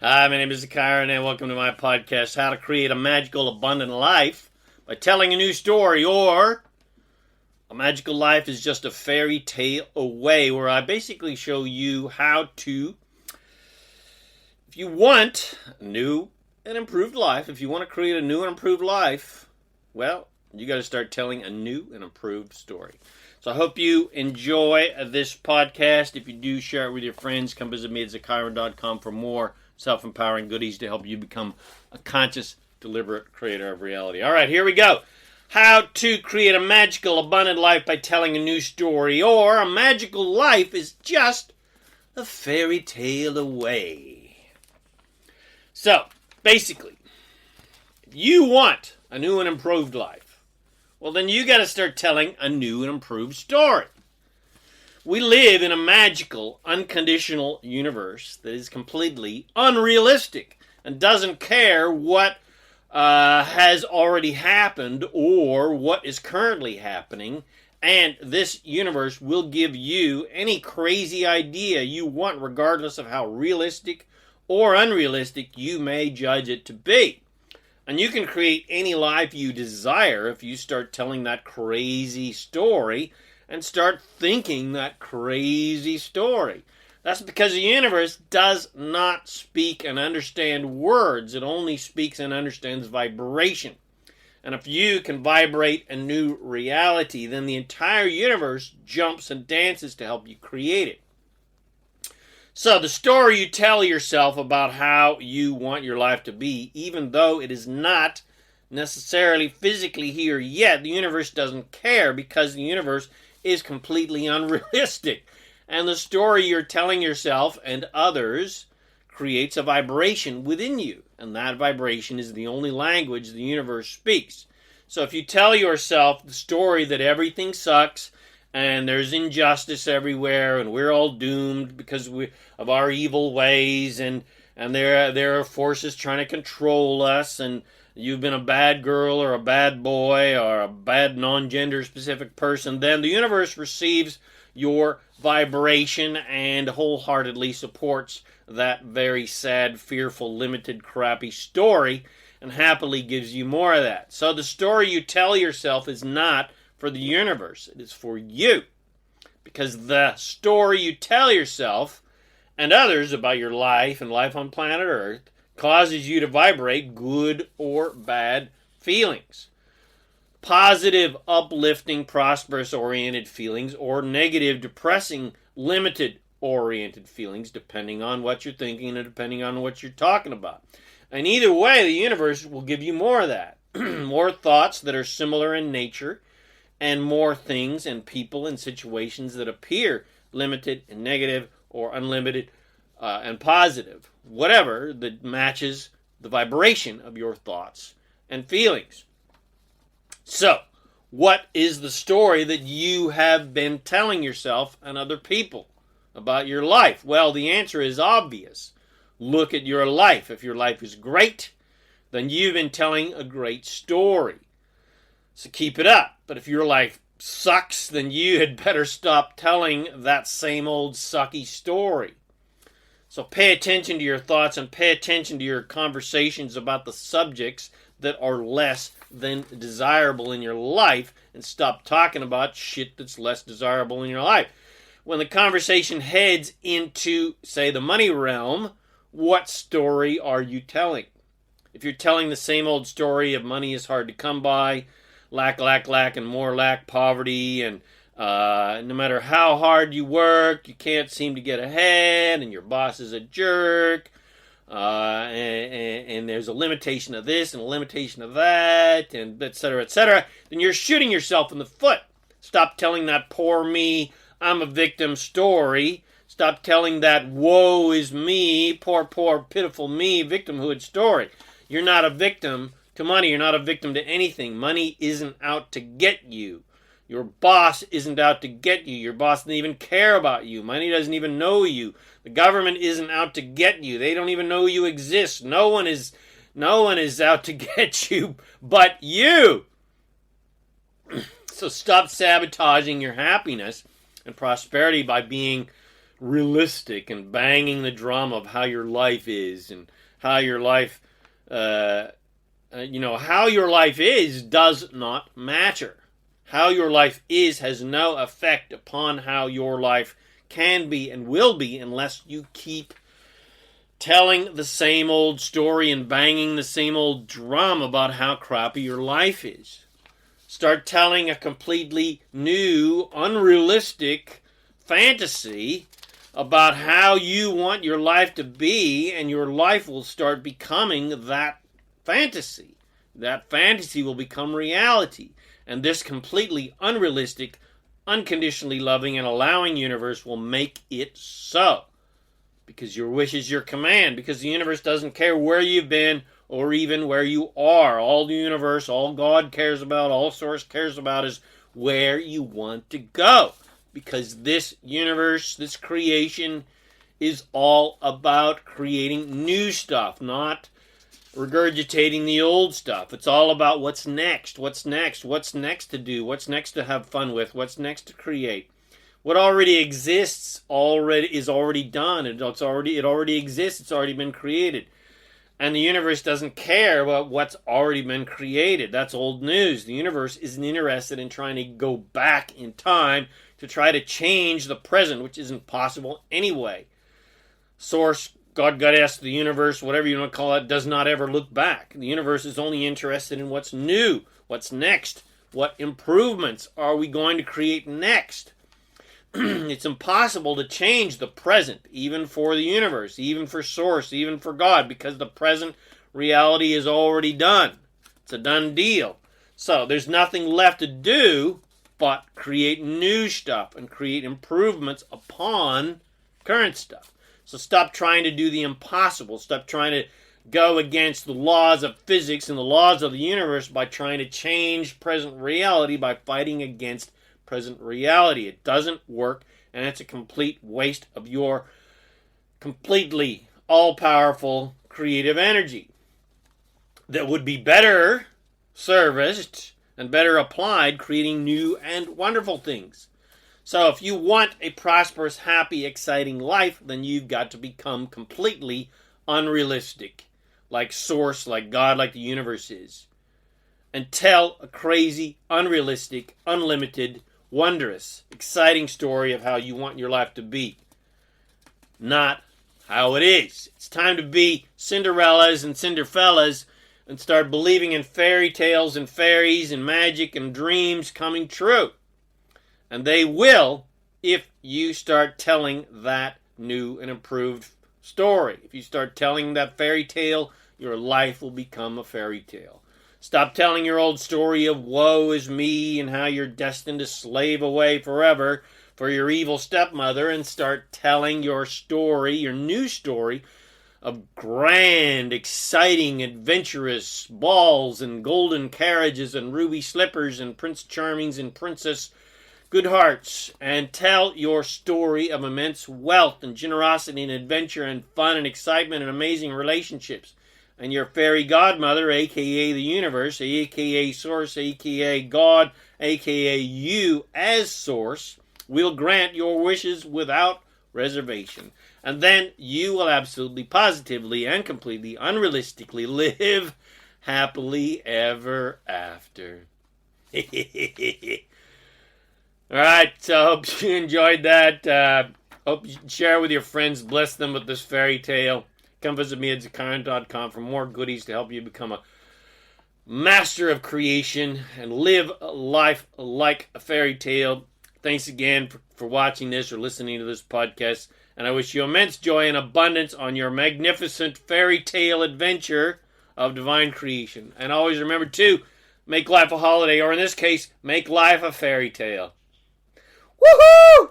Hi, my name is ZaKaiRan and welcome to my podcast, How to Create a Magical, Abundant Life by Telling a New Story, or A Magical Life is Just a Fairy Tale Away, where I basically show you how to, if you want a new and improved life, if you want to create a new and improved life, well, you got to start telling a new and improved story. So I hope you enjoy this podcast. If you do, share it with your friends. Come visit me at ZaKaiRan.com for more self-empowering goodies to help you become a conscious, deliberate creator of reality. All right, here we go. How to create a magical, abundant life by telling a new story, or a magical life is just a fairy tale away. So, basically, if you want a new and improved life, well, then you got to start telling a new and improved story. We live in a magical, unconditional universe that is completely unrealistic and doesn't care what has already happened or what is currently happening. And this universe will give you any crazy idea you want, regardless of how realistic or unrealistic you may judge it to be. And you can create any life you desire if you start telling that crazy story and start thinking that crazy story. That's because the universe does not speak and understand words. It only speaks and understands vibration. And if you can vibrate a new reality, then the entire universe jumps and dances to help you create it. So the story you tell yourself about how you want your life to be, even though it is not necessarily physically here yet, the universe doesn't care, because the universe is completely unrealistic. And the story you're telling yourself and others creates a vibration within you. And that vibration is the only language the universe speaks. So if you tell yourself the story that everything sucks and there's injustice everywhere and we're all doomed because of our evil ways, and there are forces trying to control us, and you've been a bad girl or a bad boy or a bad non-gender specific person, then the universe receives your vibration and wholeheartedly supports that very sad, fearful, limited, crappy story and happily gives you more of that. So the story you tell yourself is not for the universe. It is for you. Because the story you tell yourself and others about your life and life on planet Earth causes you to vibrate good or bad feelings. Positive, uplifting, prosperous-oriented feelings, or negative, depressing, limited-oriented feelings, depending on what you're thinking and depending on what you're talking about. And either way, the universe will give you more of that. More thoughts that are similar in nature, and more things and people and situations that appear limited and negative or unlimited and positive. Whatever that matches the vibration of your thoughts and feelings. So, what is the story that you have been telling yourself and other people about your life? Well, the answer is obvious. Look at your life. If your life is great, then you've been telling a great story. So keep it up. But if your life sucks, then you had better stop telling that same old sucky story. So pay attention to your thoughts and pay attention to your conversations about the subjects that are less than desirable in your life, and stop talking about shit that's less desirable in your life. When the conversation heads into, say, the money realm, what story are you telling? If you're telling the same old story of money is hard to come by, lack, and more lack, poverty, and no matter how hard you work, you can't seem to get ahead, and your boss is a jerk, and there's a limitation of this and a limitation of that, and et cetera, then you're shooting yourself in the foot. Stop telling that poor me, I'm a victim story. Stop telling that woe is me, poor, pitiful me, victimhood story. You're not a victim to money. You're not a victim to anything. Money isn't out to get you. Your boss isn't out to get you. Your boss doesn't even care about you. Money doesn't even know you. The government isn't out to get you. They don't even know you exist. No one is out to get you but you. So stop sabotaging your happiness and prosperity by being realistic and banging the drum of how your life is and how your life, how your life is does not matter. How your life is has no effect upon how your life can be and will be unless you keep telling the same old story and banging the same old drum about how crappy your life is. Start telling a completely new, unrealistic fantasy about how you want your life to be, and your life will start becoming that fantasy. That fantasy will become reality. And this completely unrealistic, unconditionally loving and allowing universe will make it so. Because your wish is your command. Because the universe doesn't care where you've been or even where you are. All the universe, all God cares about, all Source cares about is where you want to go. Because this universe, this creation, is all about creating new stuff, not regurgitating the old stuff. It's all about what's next, what's next to do, what's next to have fun with, what's next to create. What already exists is already done. It already exists. It's already been created. And the universe doesn't care about what's already been created. That's old news. The universe isn't interested in trying to go back in time to try to change the present, which isn't possible anyway. Source, God, Goddess, the universe, whatever you want to call it, does not ever look back. The universe is only interested in what's new, what's next, what improvements are we going to create next. It's impossible to change the present, even for the universe, even for Source, even for God, because the present reality is already done. It's a done deal. So there's nothing left to do but create new stuff and create improvements upon current stuff. So stop trying to do the impossible. Stop trying to go against the laws of physics and the laws of the universe by trying to change present reality by fighting against present reality. It doesn't work, and it's a complete waste of your completely all-powerful creative energy that would be better serviced and better applied creating new and wonderful things. So if you want a prosperous, happy, exciting life, then you've got to become completely unrealistic, like Source, like God, like the universe is, and tell a crazy, unrealistic, unlimited, wondrous, exciting story of how you want your life to be, not how it is. It's time to be Cinderellas and Cinderfellas and start believing in fairy tales and fairies and magic and dreams coming true. And they will if you start telling that new and improved story. If you start telling that fairy tale, your life will become a fairy tale. Stop telling your old story of woe is me and how you're destined to slave away forever for your evil stepmother and start telling your story, your new story, of grand, exciting, adventurous balls and golden carriages and ruby slippers and Prince Charmings and Princess Goodhearts, and tell your story of immense wealth and generosity and adventure and fun and excitement and amazing relationships. And your fairy godmother, a.k.a. the universe, a.k.a. Source, a.k.a. God, a.k.a. you as Source, will grant your wishes without reservation. And then you will absolutely, positively, and completely, unrealistically live happily ever after. All right, so I hope you enjoyed that. Hope you share with your friends, bless them with this fairy tale. Come visit me at ZaKaiRan.com for more goodies to help you become a master of creation and live a life like a fairy tale. Thanks again for watching this or listening to this podcast, and I wish you immense joy and abundance on your magnificent fairy tale adventure of divine creation. And always remember to make life a holiday, or in this case, make life a fairy tale. Woohoo!